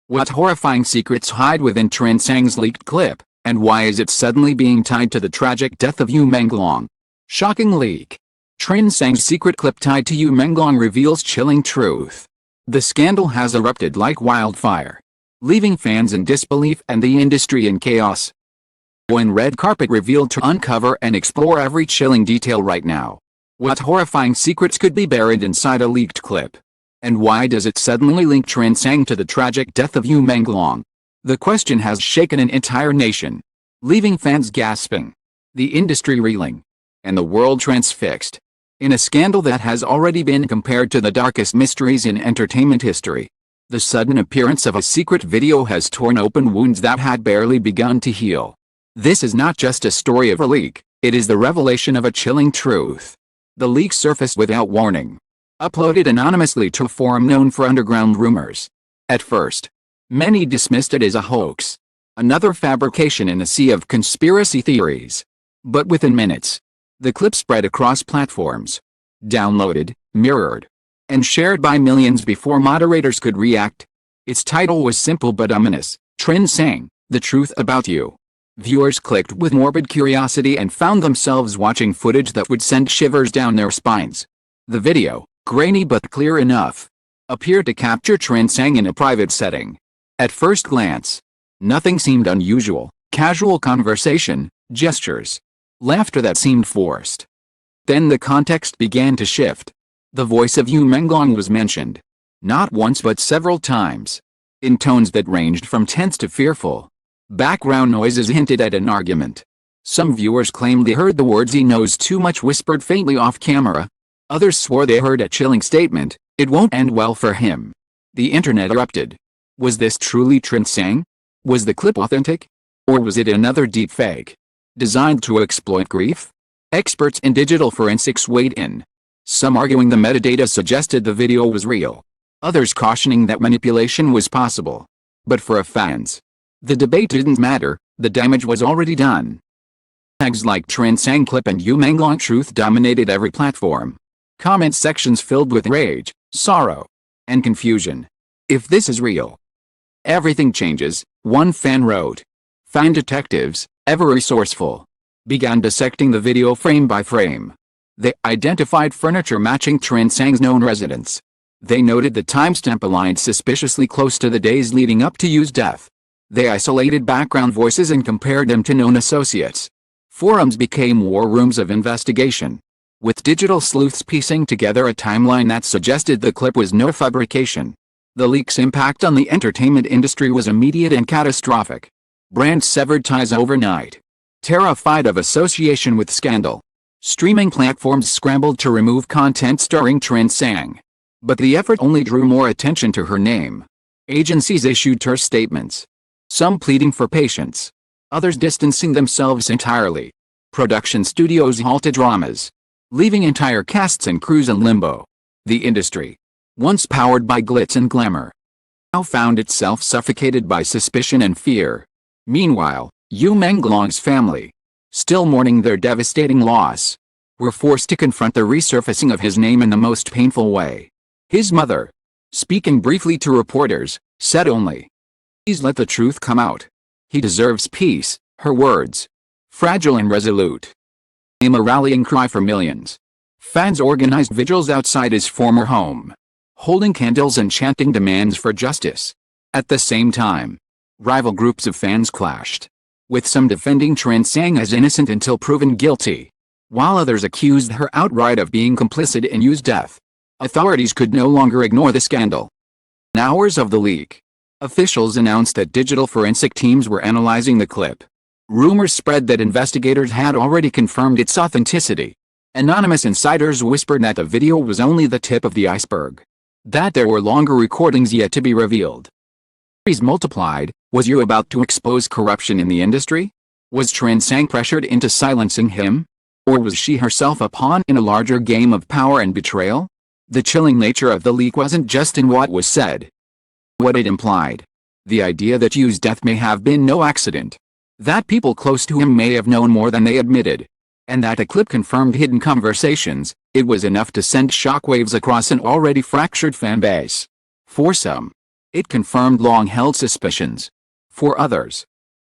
What horrifying secrets hide within Trinh Sang's leaked clip, and why is it suddenly being tied to the tragic death of Menglong? Shocking leak. Trinh Sang's secret clip tied to Menglong reveals chilling truth. The scandal has erupted like wildfire, leaving fans in disbelief and the industry in chaos. When red carpet revealed to uncover and explore every chilling detail right now. What horrifying secrets could be buried inside a leaked clip? And why does it suddenly link Trinh Sang to the tragic death of Menglong? The question has shaken an entire nation, leaving fans gasping, the industry reeling, and the world transfixed. In a scandal that has already been compared to the darkest mysteries in entertainment history, the sudden appearance of a secret video has torn open wounds that had barely begun to heal. This is not just a story of a leak, it is the revelation of a chilling truth. The leak surfaced without warning, uploaded anonymously to a forum known for underground rumors. At first, many dismissed it as a hoax, another fabrication in a sea of conspiracy theories. But within minutes, the clip spread across platforms, downloaded, mirrored, and shared by millions before moderators could react. Its title was simple but ominous: Trinh Sang, The Truth About You. Viewers clicked with morbid curiosity and found themselves watching footage that would send shivers down their spines. The video, grainy but clear enough, appeared to capture Trinh Sang in a private setting. At first glance, nothing seemed unusual: casual conversation, gestures, laughter that seemed forced. Then the context began to shift. The voice of Menglong was mentioned, not once but several times, in tones that ranged from tense to fearful. Background noises hinted at an argument. Some viewers claimed they heard the words "he knows too much" whispered faintly off camera. Others swore they heard a chilling statement: "It won't end well for him." The internet erupted. Was this truly Trinh Sang? Was the clip authentic? Or was it another deepfake, designed to exploit grief? Experts in digital forensics weighed in, some arguing the metadata suggested the video was real, others cautioning that manipulation was possible. But for fans, the debate didn't matter, the damage was already done. Tags like Trinh Sang clip and Menglong truth dominated every platform. Comment sections filled with rage, sorrow, and confusion. If this is real, everything changes, one fan wrote. Fan detectives, ever resourceful, began dissecting the video frame by frame. They identified furniture matching Trinh Sang's known residence. They noted the timestamp aligned suspiciously close to the days leading up to Yu's death. They isolated background voices and compared them to known associates. Forums became war rooms of investigation, with digital sleuths piecing together a timeline that suggested the clip was no fabrication. The leak's impact on the entertainment industry was immediate and catastrophic. Brands severed ties overnight, terrified of association with scandal. Streaming platforms scrambled to remove content starring Trinh Sang. But the effort only drew more attention to her name. Agencies issued terse statements, some pleading for patience, others distancing themselves entirely. Production studios halted dramas, leaving entire casts and crews in limbo. The industry, once powered by glitz and glamour, now found itself suffocated by suspicion and fear. Meanwhile, Menglong's family, still mourning their devastating loss, were forced to confront the resurfacing of his name in the most painful way. His mother, speaking briefly to reporters, said only, "Please let the truth come out. He deserves peace." Her words, fragile and resolute, became a rallying cry for millions. Fans organized vigils outside his former home, holding candles and chanting demands for justice. At the same time, rival groups of fans clashed, with some defending Trinh Sang as innocent until proven guilty, while others accused her outright of being complicit in Yu's death. Authorities could no longer ignore the scandal. In hours of the leak, officials announced that digital forensic teams were analyzing the clip. Rumors spread that investigators had already confirmed its authenticity. Anonymous insiders whispered that the video was only the tip of the iceberg, that there were longer recordings yet to be revealed. Theories multiplied. Was Yu about to expose corruption in the industry? Was Trinh Sang pressured into silencing him? Or was she herself a pawn in a larger game of power and betrayal? The chilling nature of the leak wasn't just in what was said, what it implied. The idea that Yu's death may have been no accident, that people close to him may have known more than they admitted, and that the clip confirmed hidden conversations. It was enough to send shockwaves across an already fractured fan base. For some, It confirmed long-held suspicions. For others,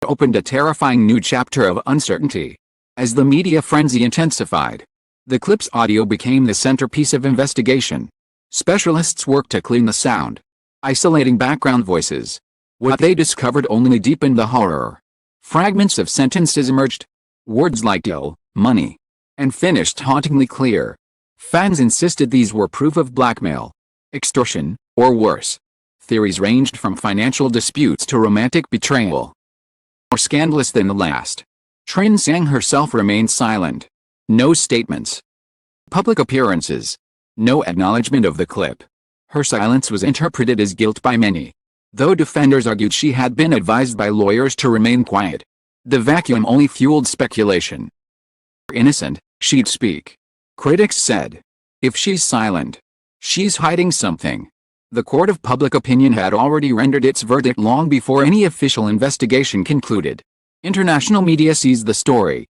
it opened a terrifying new chapter of uncertainty. As the media frenzy intensified, the clip's audio became the centerpiece of investigation. Specialists worked to clean the sound, isolating background voices. What they discovered only deepened the horror. Fragments of sentences emerged. Words like ill, money, and finished hauntingly clear. Fans insisted these were proof of blackmail, extortion, or worse. Theories ranged from financial disputes to romantic betrayal. More scandalous than the last, Trinh Sang herself remained silent. No statements. Public appearances. No acknowledgement of the clip. Her silence was interpreted as guilt by many, though defenders argued she had been advised by lawyers to remain quiet. The vacuum only fueled speculation. Innocent, she'd speak. Critics said. If she's silent, she's hiding something. The court of public opinion had already rendered its verdict long before any official investigation concluded. International media seized the story,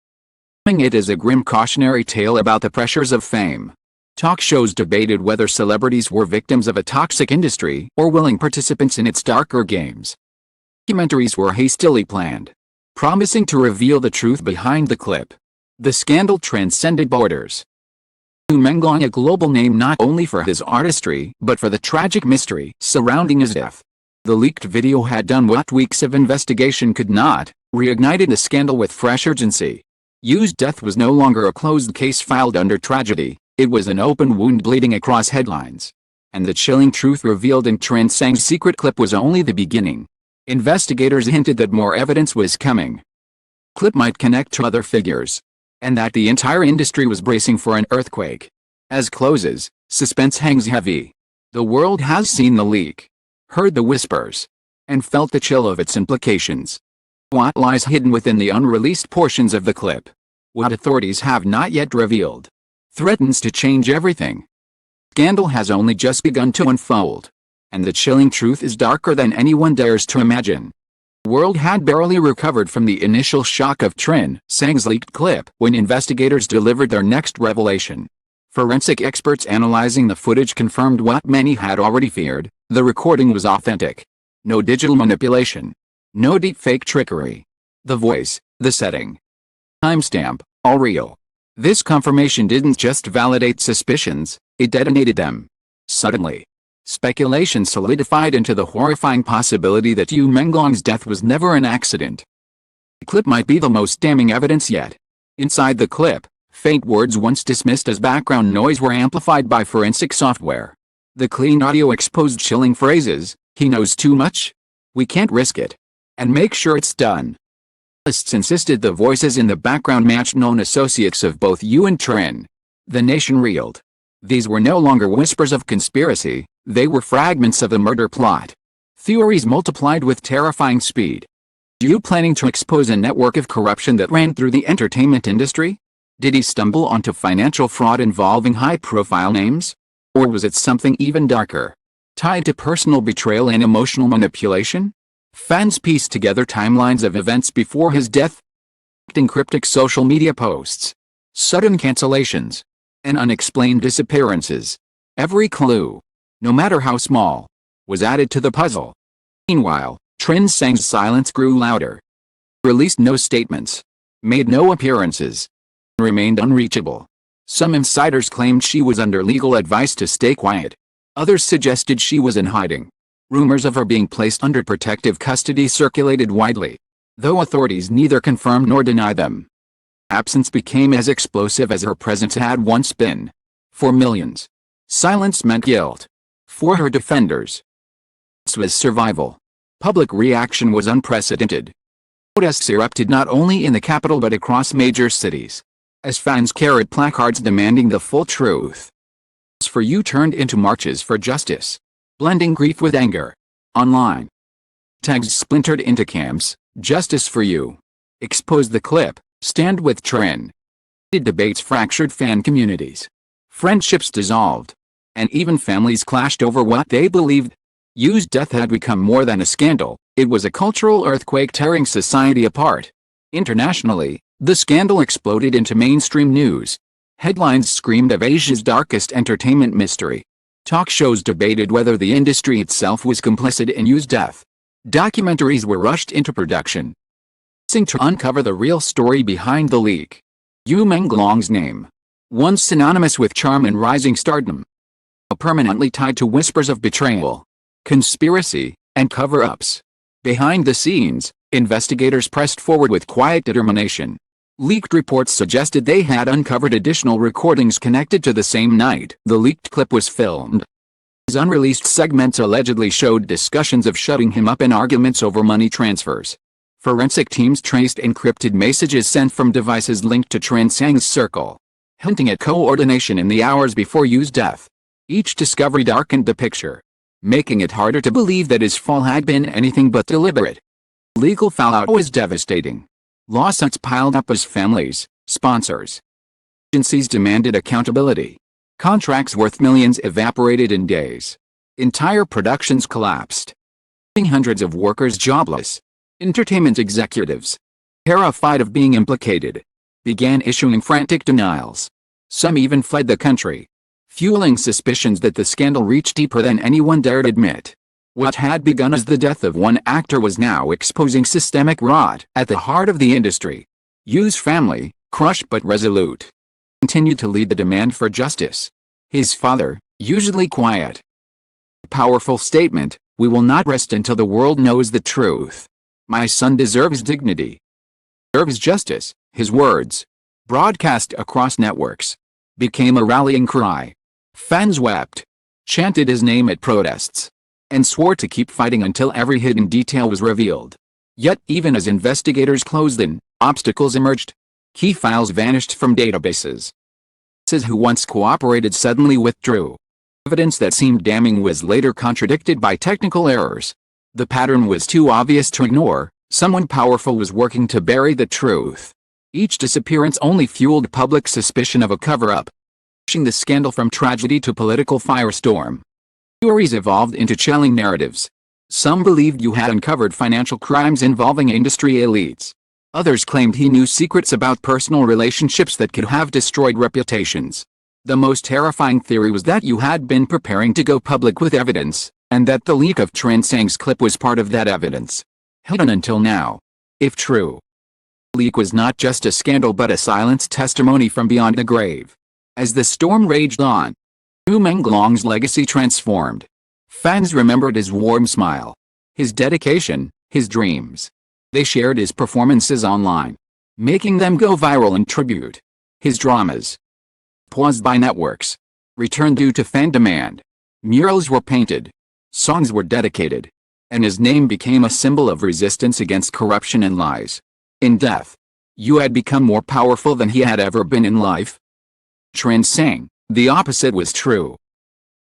framing it as a grim cautionary tale about the pressures of fame. Talk shows debated whether celebrities were victims of a toxic industry or willing participants in its darker games. Documentaries were hastily planned, promising to reveal the truth behind the clip. The scandal transcended borders. Menglong, a global name not only for his artistry but for the tragic mystery surrounding his death. The leaked video had done what weeks of investigation could not, reignited the scandal with fresh urgency. Yu's death was no longer a closed case filed under tragedy, it was an open wound bleeding across headlines. And the chilling truth revealed in Trinh Sang's secret clip was only the beginning. Investigators hinted that more evidence was coming. Clip might connect to other figures, and that the entire industry was bracing for an earthquake. As closes, suspense hangs heavy. The world has seen the leak, heard the whispers, and felt the chill of its implications. What lies hidden within the unreleased portions of the clip, what authorities have not yet revealed, threatens to change everything. Scandal has only just begun to unfold, and the chilling truth is darker than anyone dares to imagine. The world had barely recovered from the initial shock of Trinh Sang's leaked clip when investigators delivered their next revelation. Forensic experts analyzing the footage confirmed what many had already feared: the recording was authentic. No digital manipulation. No deepfake trickery. The voice, the setting, timestamp, all real. This confirmation didn't just validate suspicions, it detonated them. Suddenly, speculation solidified into the horrifying possibility that Menglong's death was never an accident. The clip might be the most damning evidence yet. Inside the clip, faint words once dismissed as background noise were amplified by forensic software. The clean audio exposed chilling phrases: "He knows too much. We can't risk it. And make sure it's done." Journalists insisted the voices in the background matched known associates of both Yu and Trinh. The nation reeled. These were no longer whispers of conspiracy, they were fragments of the murder plot. Theories multiplied with terrifying speed. Yu planning to expose a network of corruption that ran through the entertainment industry? Did he stumble onto financial fraud involving high-profile names? Or was it something even darker, tied to personal betrayal and emotional manipulation? Fans pieced together timelines of events before his death, in cryptic social media posts, sudden cancellations, and unexplained disappearances. Every clue, no matter how small, was added to the puzzle. Meanwhile, Trinh Sang's silence grew louder. Released no statements, made no appearances, remained unreachable. Some insiders claimed she was under legal advice to stay quiet. Others suggested she was in hiding. Rumors of her being placed under protective custody circulated widely, though authorities neither confirmed nor denied them. Absence became as explosive as her presence had once been. For millions, silence meant guilt. For her defenders, this was survival. Public reaction was unprecedented. Protests erupted not only in the capital but across major cities, as fans carried placards demanding the full truth. For You turned into marches for justice, blending grief with anger. Online, tags splintered into camps: Justice for You, Expose the Clip, Stand with Trinh. Debates fractured fan communities. Friendships dissolved, and even families clashed over what they believed. Yu's death had become more than a scandal, it was a cultural earthquake tearing society apart. Internationally, the scandal exploded into mainstream news. Headlines screamed of Asia's darkest entertainment mystery. Talk shows debated whether the industry itself was complicit in Yu's death. Documentaries were rushed into production, to uncover the real story behind the leak. Yu Menglong's name, once synonymous with charm and rising stardom, permanently tied to whispers of betrayal, conspiracy, and cover-ups. Behind the scenes, investigators pressed forward with quiet determination. Leaked reports suggested they had uncovered additional recordings connected to the same night the leaked clip was filmed. His unreleased segments allegedly showed discussions of shutting him up and arguments over money transfers. Forensic teams traced encrypted messages sent from devices linked to Trin Sang's circle, hinting at coordination in the hours before Yu's death. Each discovery darkened the picture, making it harder to believe that his fall had been anything but deliberate. Legal fallout was devastating. Lawsuits piled up as families, sponsors, agencies demanded accountability. Contracts worth millions evaporated in days. Entire productions collapsed, leaving hundreds of workers jobless. Entertainment executives, terrified of being implicated, began issuing frantic denials. Some even fled the country, fueling suspicions that the scandal reached deeper than anyone dared admit. What had begun as the death of one actor was now exposing systemic rot at the heart of the industry. Yu's family, crushed but resolute, continued to lead the demand for justice. His father, usually quiet, powerful statement, "We will not rest until the world knows the truth. My son deserves dignity, deserves justice." His words, broadcast across networks, became a rallying cry. Fans wept, chanted his name at protests, and swore to keep fighting until every hidden detail was revealed. Yet even as investigators closed in, obstacles emerged. Key files vanished from databases. Witnesses who once cooperated suddenly withdrew. Evidence that seemed damning was later contradicted by technical errors. The pattern was too obvious to ignore. Someone powerful was working to bury the truth. Each disappearance only fueled public suspicion of a cover-up, pushing the scandal from tragedy to political firestorm. Theories evolved into chilling narratives. Some believed Yu had uncovered financial crimes involving industry elites. Others claimed he knew secrets about personal relationships that could have destroyed reputations. The most terrifying theory was that Yu had been preparing to go public with evidence, and that the leak of Trin Sang's clip was part of that evidence. Hidden until now. If true, the leak was not just a scandal but a silenced testimony from beyond the grave. As the storm raged on, Yu Menglong's legacy transformed. Fans remembered his warm smile, his dedication, his dreams. They shared his performances online, making them go viral in tribute. His dramas, paused by networks, returned due to fan demand. Murals were painted, songs were dedicated, and his name became a symbol of resistance against corruption and lies. In death, Yu had become more powerful than he had ever been in life. Trin Sang, the opposite was true.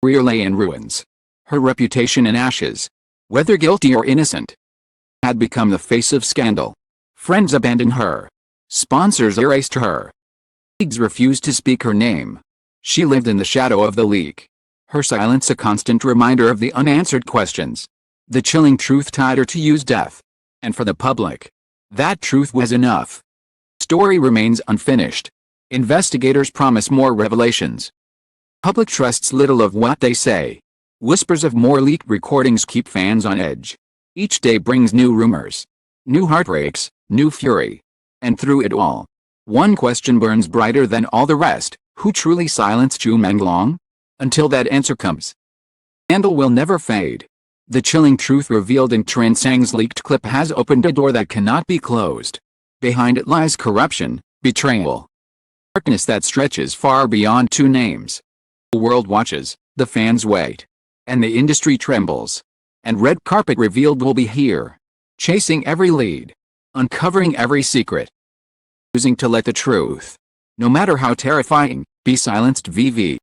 Her career lay in ruins, her reputation in ashes. Whether guilty or innocent, had become the face of scandal. Friends abandoned her. Sponsors erased her. Leagues refused to speak her name. She lived in the shadow of the leak, her silence a constant reminder of the unanswered questions. The chilling truth tied her to Yu's death. And for the public, that truth was enough. The story remains unfinished. Investigators promise more revelations. Public trusts little of what they say. Whispers of more leaked recordings keep fans on edge. Each day brings new rumors, new heartbreaks, new fury. And through it all, one question burns brighter than all the rest: who truly silenced Yu Menglong? Until that answer comes, the scandal will never fade. The chilling truth revealed in Trin Sang's leaked clip has opened a door that cannot be closed. Behind it lies corruption, betrayal, darkness that stretches far beyond two names. The world watches, the fans wait, and the industry trembles. And red carpet revealed will be here, chasing every lead, uncovering every secret, choosing to let the truth, no matter how terrifying, be silenced. VV.